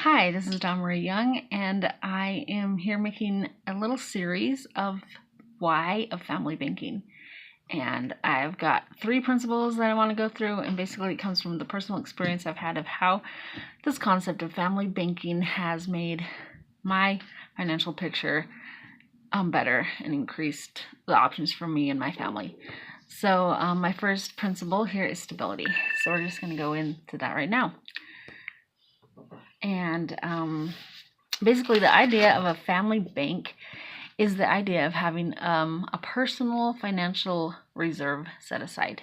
Hi, this is Dawn Marie Young, and I am here making a little series of why of family banking. And I've got three principles that I want to go through, and basically it comes from the personal experience I've had of how this concept of family banking has made my financial picture better and increased the options for me and my family. So my first principle here is stability. So we're just going to go into that right now. And basically, the idea of a family bank is the idea of having a personal financial reserve set aside.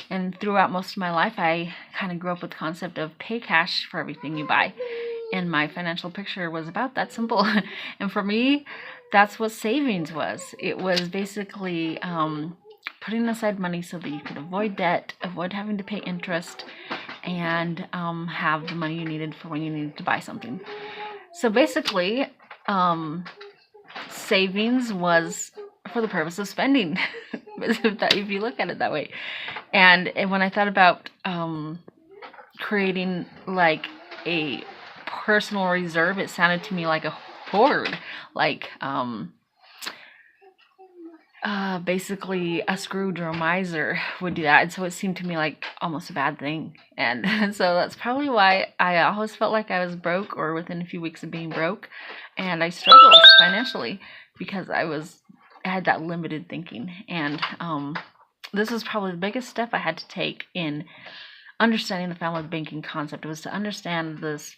And throughout most of my life, I kind of grew up with the concept of pay cash for everything you buy. And my financial picture was about that simple. And for me, that's what savings was. It was basically putting aside money so that you could avoid debt, avoid having to pay interest, and have the money you needed for when you needed to buy something. So basically, savings was for the purpose of spending, if you look at it that way. And when I thought about creating like a personal reserve, it sounded to me like a hoard, like basically a Scrooge or a miser would do that. And so it seemed to me like almost a bad thing. And so that's probably why I always felt like I was broke or within a few weeks of being broke. And I struggled financially because I had that limited thinking. And this was probably the biggest step I had to take in understanding the family banking concept, was to understand this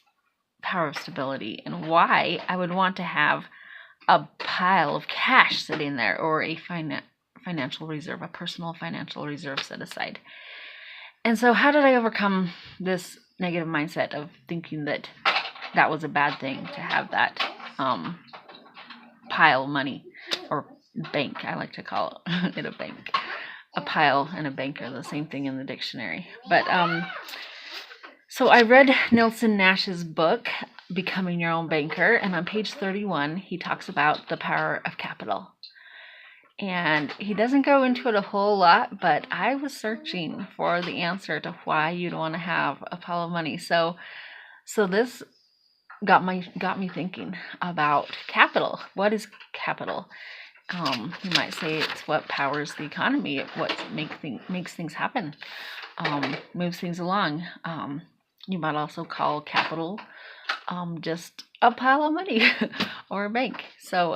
power of stability and why I would want to have a pile of cash sitting there, or a financial reserve, a personal financial reserve set aside. And so how did I overcome this negative mindset of thinking that that was a bad thing to have that pile of money, or bank, I like to call it a bank. A pile and a bank are the same thing in the dictionary. But so I read Nelson Nash's book, Becoming Your Own Banker, and on page 31, he talks about the power of capital. And he doesn't go into it a whole lot, but I was searching for the answer to why you'd want to have a pile of money. So this got me thinking about capital. What is capital? You might say it's what powers the economy, what makes things happen, moves things along. You might also call capital just a pile of money or a bank. So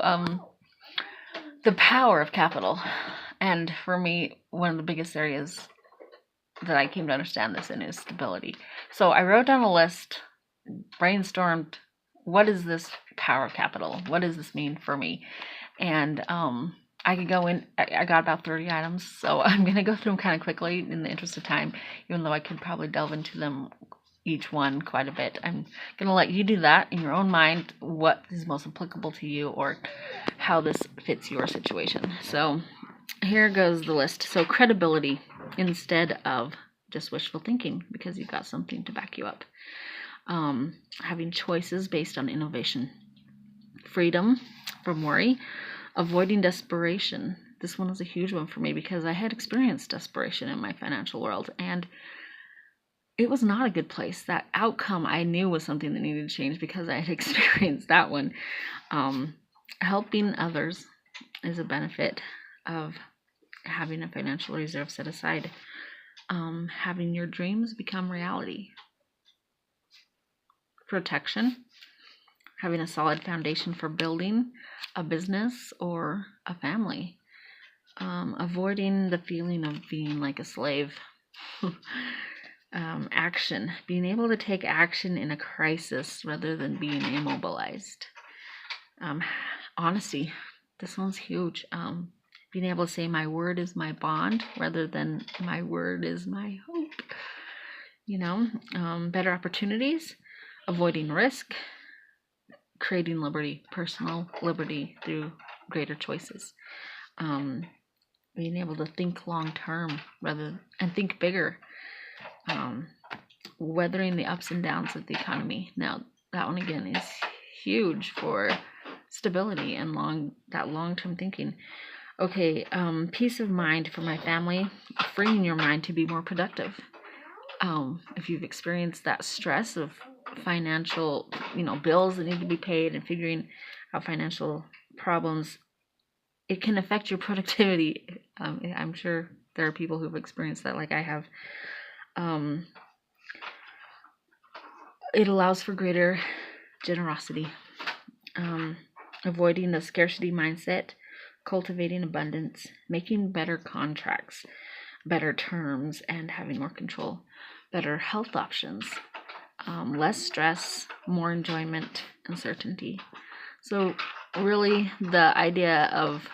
the power of capital. And for me, one of the biggest areas that I came to understand this in is stability. So I wrote down a list, brainstormed, what is this power of capital? What does this mean for me? And I could go in, I got about 30 items, so I'm going to go through them kind of quickly in the interest of time, even though I could probably delve into them each one quite a bit. I'm going to let you do that in your own mind, what is most applicable to you or how this fits your situation. So here goes the list. So credibility instead of just wishful thinking, because you've got something to back you up. Having choices based on innovation. Freedom from worry. Avoiding desperation. This one was a huge one for me because I had experienced desperation in my financial world, and it was not a good place. That outcome I knew was something that needed to change because I had experienced that one. Helping others is a benefit of having a financial reserve set aside. Having your dreams become reality. Protection. Having a solid foundation for building a business or a family. Avoiding the feeling of being like a slave. Action. Being able to take action in a crisis rather than being immobilized. Honesty. This one's huge. Being able to say my word is my bond rather than my word is my hope. Better opportunities. Avoiding risk. Creating liberty, personal liberty through greater choices. Being able to think long term and think bigger. Weathering the ups and downs of the economy. Now, that one again is huge for stability and long-term thinking. Okay, peace of mind for my family. Freeing your mind to be more productive. If you've experienced that stress of financial, bills that need to be paid and figuring out financial problems, it can affect your productivity. I'm sure there are people who've experienced that like I have. It allows for greater generosity, avoiding the scarcity mindset, cultivating abundance, making better contracts, better terms, and having more control, better health options, less stress, more enjoyment, and certainty. So, really, the idea of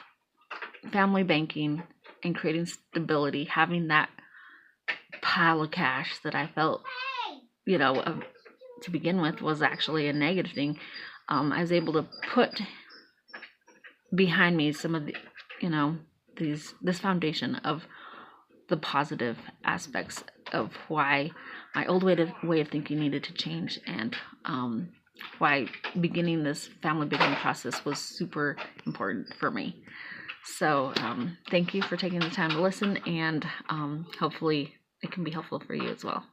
family banking and creating stability, having that pile of cash that I felt, to begin with, was actually a negative thing. I was able to put behind me some of the, this foundation of the positive aspects of why my old way of thinking needed to change, and why beginning this family building process was super important for me. So thank you for taking the time to listen, and hopefully it can be helpful for you as well.